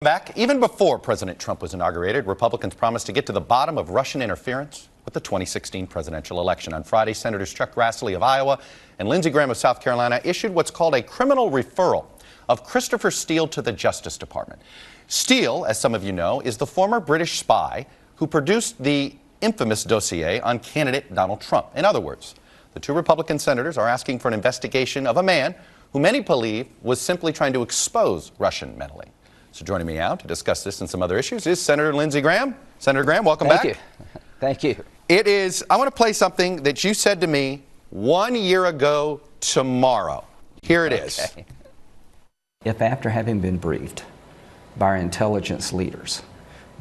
Back, even before President Trump was inaugurated, Republicans promised to get to the bottom of Russian interference with the 2016 presidential election. On Friday, Senators Chuck Grassley of Iowa and Lindsey Graham of South Carolina issued what's called a criminal referral of Christopher Steele to the Justice Department. Steele, as some of you know, is the former British spy who produced the infamous dossier on candidate Donald Trump. In other words, the two Republican senators are asking for an investigation of a man who many believe was simply trying to expose Russian meddling. So joining me now to discuss this and some other issues is Senator Lindsey Graham. Senator Graham, welcome back. Thank you. Thank you. I want to play something that you said to me 1 year ago tomorrow. Here it is. If after having been briefed by our intelligence leaders,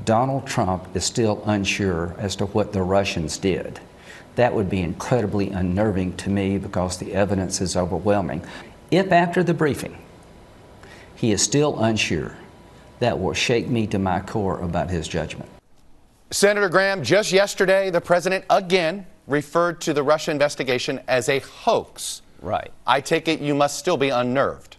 Donald Trump is still unsure as to what the Russians did, that would be incredibly unnerving to me because the evidence is overwhelming. If after the briefing he is still unsure, that will shake me to my core about his judgment. Senator Graham, just yesterday, the president again referred to the Russia investigation as a hoax. Right. I take it you must still be unnerved.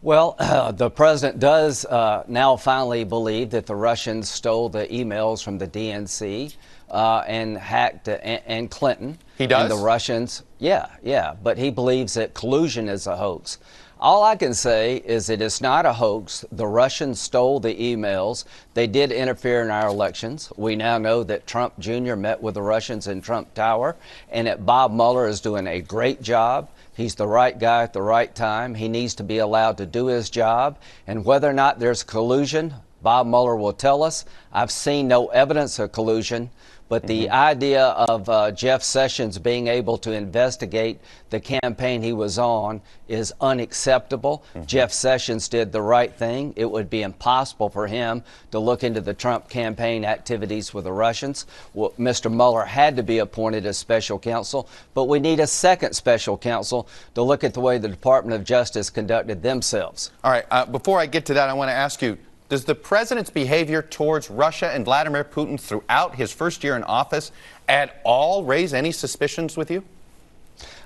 Well, the president does now finally believe that the Russians stole the emails from the DNC and hacked and Clinton. He does? And the Russians, yeah, but he believes that collusion is a hoax. All I can say is that it's not a hoax. The Russians stole the emails. They did interfere in our elections. We now know that Trump Jr. met with the Russians in Trump Tower, and that Bob Mueller is doing a great job. He's the right guy at the right time. He needs to be allowed to do his job. And whether or not there's collusion, Bob Mueller will tell us. I've seen no evidence of collusion, but the idea of Jeff Sessions being able to investigate the campaign he was on is unacceptable. Jeff Sessions did the right thing. It would be impossible for him to look into the Trump campaign activities with the Russians. Well, Mr. Mueller had to be appointed as special counsel, but we need a second special counsel to look at the way the Department of Justice conducted themselves. All right, before I get to that, I want to ask you, does the president's behavior towards Russia and Vladimir Putin throughout his first year in office at all raise any suspicions with you?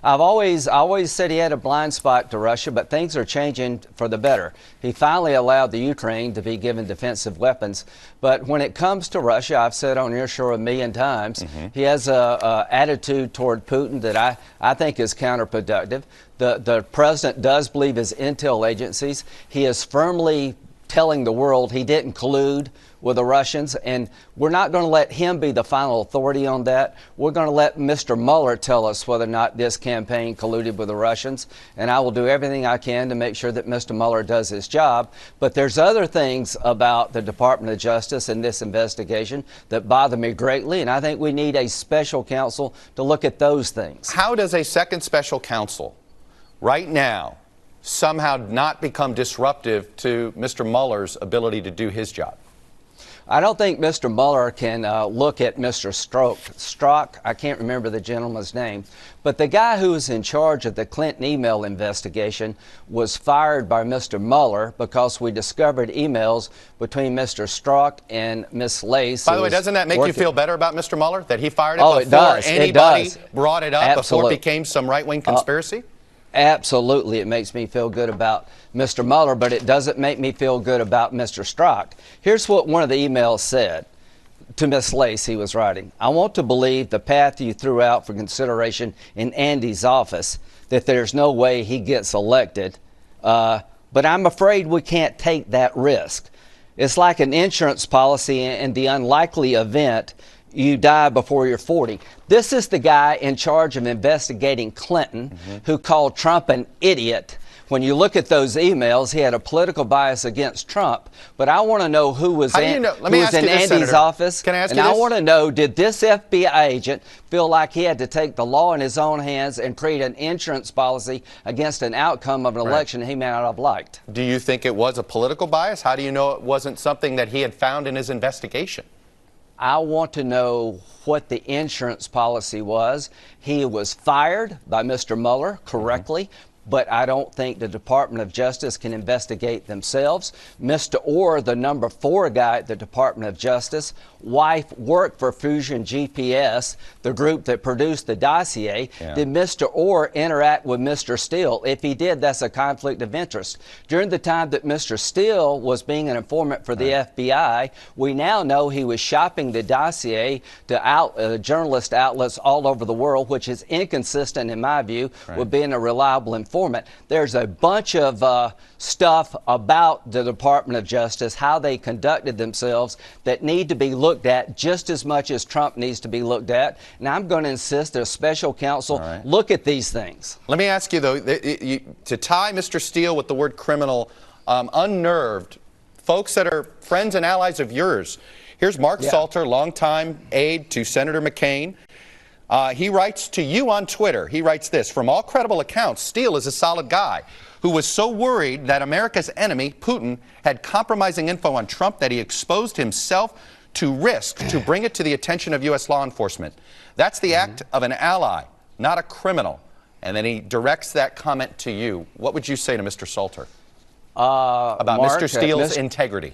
I always said he had a blind spot to Russia, but things are changing for the better. He finally allowed the Ukraine to be given defensive weapons. But when it comes to Russia, I've said on your show a million times, he has a attitude toward Putin that I think is counterproductive. The president does believe his intel agencies. He is firmly telling the world he didn't collude with the Russians, and we're not going to let him be the final authority on that. We're going to let Mr. Mueller tell us whether or not this campaign colluded with the Russians, and I will do everything I can to make sure that Mr. Mueller does his job. But there's other things about the Department of Justice and this investigation that bother me greatly, and I think we need a special counsel to look at those things. How does a second special counsel right now somehow not become disruptive to Mr. Mueller's ability to do his job? I don't think Mr. Mueller can look at Mr. Strzok, I can't remember the gentleman's name, but the guy who was in charge of the Clinton email investigation was fired by Mr. Mueller because we discovered emails between Mr. Strzok and Ms. Lace. By the way, doesn't that make you feel better about Mr. Mueller, that he fired it before it does. Anybody it does. brought it up, before it became some right-wing conspiracy? Absolutely, it makes me feel good about Mr. Mueller, but it doesn't make me feel good about Mr. Strzok. Here's what one of the emails said to Ms. Lace. He was writing, "I want to believe the path you threw out for consideration in Andy's office, that there's no way he gets elected, but I'm afraid we can't take that risk. It's like an insurance policy in the unlikely event you die before you're 40. This is the guy in charge of investigating Clinton who called Trump an idiot. When you look at those emails, he had a political bias against Trump. But I want to know who was in Andy's office. Can I ask you this? I want to know, did this FBI agent feel like he had to take the law in his own hands and create an insurance policy against an outcome of an election he may not have liked? Do you think it was a political bias? How do you know it wasn't something that he had found in his investigation? I want to know what the insurance policy was. He was fired by Mr. Mueller correctly, but I don't think the Department of Justice can investigate themselves. Mr. Orr, the number 4 guy at the Department of Justice, wife worked for Fusion GPS, the group that produced the dossier. Yeah. Did Mr. Orr interact with Mr. Steele? If he did, that's a conflict of interest. During the time that Mr. Steele was being an informant for the FBI, we now know he was shopping the dossier to journalist outlets all over the world, which is inconsistent, in my view, with being a reliable informant. There's a bunch of stuff about the Department of Justice, how they conducted themselves, that need to be looked at just as much as Trump needs to be looked at. And I'm going to insist that a special counsel look at these things. Let me ask you, though, to tie Mr. Steele with the word criminal, unnerved folks that are friends and allies of yours. Here's Mark Salter, longtime aide to Senator McCain. He writes to you on Twitter. He writes this: from all credible accounts, Steele is a solid guy who was so worried that America's enemy, Putin, had compromising info on Trump that he exposed himself to risk to bring it to the attention of U.S. law enforcement. That's the act of an ally, not a criminal. And then he directs that comment to you. What would you say to Mr. Salter about Mark, Mr. Steele's integrity?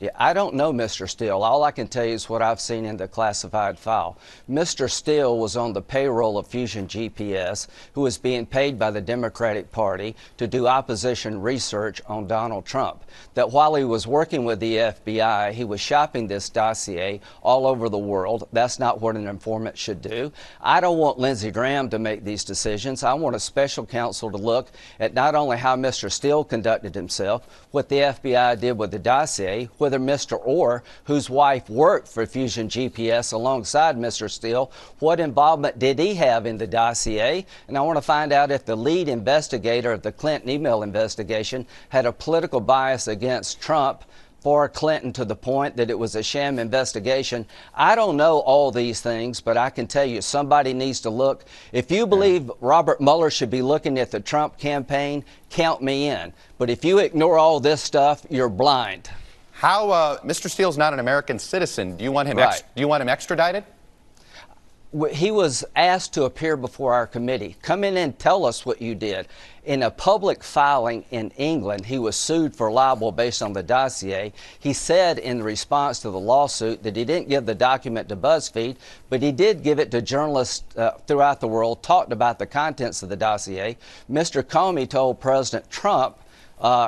Yeah, I don't know Mr. Steele. All I can tell you is what I've seen in the classified file. Mr. Steele was on the payroll of Fusion GPS, who was being paid by the Democratic Party to do opposition research on Donald Trump. That while he was working with the FBI, he was shopping this dossier all over the world. That's not what an informant should do. I don't want Lindsey Graham to make these decisions. I want a special counsel to look at not only how Mr. Steele conducted himself, what the FBI did with the dossier, whether Mr. Orr, whose wife worked for Fusion GPS alongside Mr. Steele, what involvement did he have in the dossier? And I want to find out if the lead investigator of the Clinton email investigation had a political bias against Trump for Clinton to the point that it was a sham investigation. I don't know all these things, but I can tell you somebody needs to look. If you believe Robert Mueller should be looking at the Trump campaign, count me in. But if you ignore all this stuff, you're blind. How Mr. Steele's not an American citizen. Do you want him do you want him extradited? He was asked to appear before our committee. Come in and tell us what you did. In a public filing in England, he was sued for libel based on the dossier. He said in response to the lawsuit that he didn't give the document to BuzzFeed, but he did give it to journalists throughout the world, talked about the contents of the dossier. Mr. Comey told President Trump,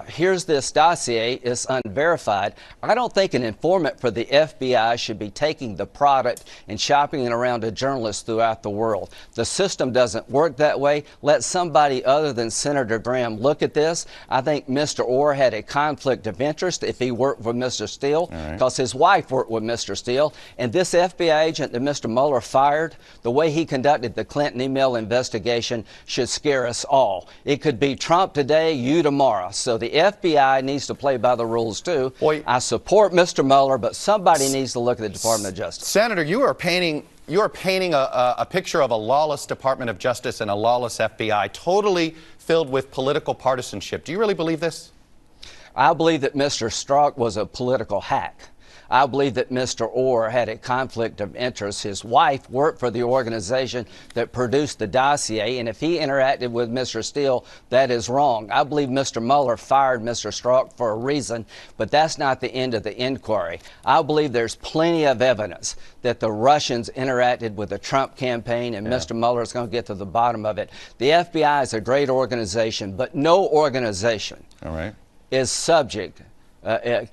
here's this dossier, it's unverified. I don't think an informant for the FBI should be taking the product and shopping it around to journalists throughout the world. The system doesn't work that way. Let somebody other than Senator Graham look at this. I think Mr. Orr had a conflict of interest if he worked with Mr. Steele, because his wife worked with Mr. Steele. And this FBI agent that Mr. Mueller fired, the way he conducted the Clinton email investigation should scare us all. It could be Trump today, you tomorrow. So the FBI needs to play by the rules, too. Boy, I support Mr. Mueller, but somebody needs to look at the Department of Justice. Senator, you are painting a picture of a lawless Department of Justice and a lawless FBI, totally filled with political partisanship. Do you really believe this? I believe that Mr. Strzok was a political hack. I believe that Mr. Orr had a conflict of interest. His wife worked for the organization that produced the dossier, and if he interacted with Mr. Steele, that is wrong. I believe Mr. Mueller fired Mr. Strzok for a reason, but that's not the end of the inquiry. I believe there's plenty of evidence that the Russians interacted with the Trump campaign, and Mr. Mueller is going to get to the bottom of it. The FBI is a great organization, but no organization is subject,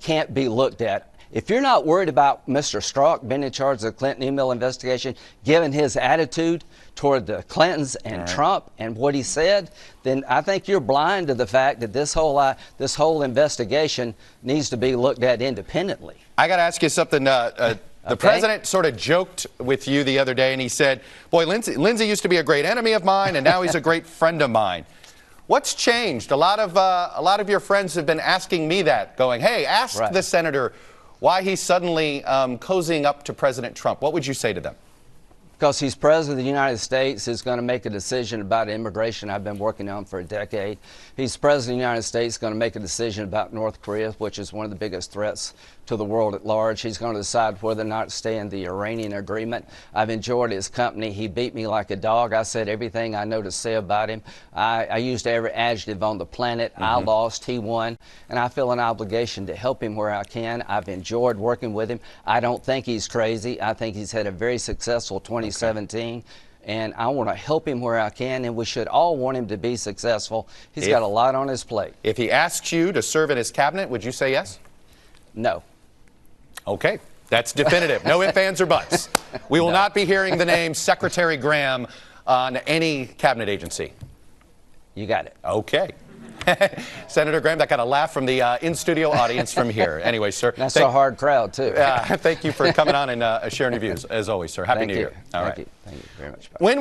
can't be looked at. If you're not worried about Mr. Strzok being in charge of the Clinton email investigation, given his attitude toward the Clintons and Trump and what he said, then I think you're blind to the fact that this whole investigation needs to be looked at independently. I got to ask you something. The president sort of joked with you the other day, and he said, boy, Lindsey used to be a great enemy of mine, and now he's a great friend of mine. What's changed? A lot of your friends have been asking me that, going, hey, ask the senator why he's suddenly cozying up to President Trump. What would you say to them? Because he's president of the United States, he's going to make a decision about immigration I've been working on for a decade. He's president of the United States, going to make a decision about North Korea, which is one of the biggest threats to the world at large. He's going to decide whether or not to stay in the Iranian agreement. I've enjoyed his company. He beat me like a dog. I said everything I know to say about him. I used every adjective on the planet. I lost, he won, and I feel an obligation to help him where I can. I've enjoyed working with him. I don't think he's crazy. I think he's had a very successful 2017. And I want to help him where I can, and we should all want him to be successful. He's got a lot on his plate. If he asks you to serve in his cabinet, would you say yes? No. Okay, that's definitive. No ifs, ands, or buts. We will not be hearing the name Secretary Graham on any cabinet agency. You got it. Okay. Senator Graham, that got a laugh from the in-studio audience from here. Anyway, sir. That's a hard crowd, too. Thank you for coming on and sharing your views, as always, sir. Happy New Year. Thank you. Thank you very much. When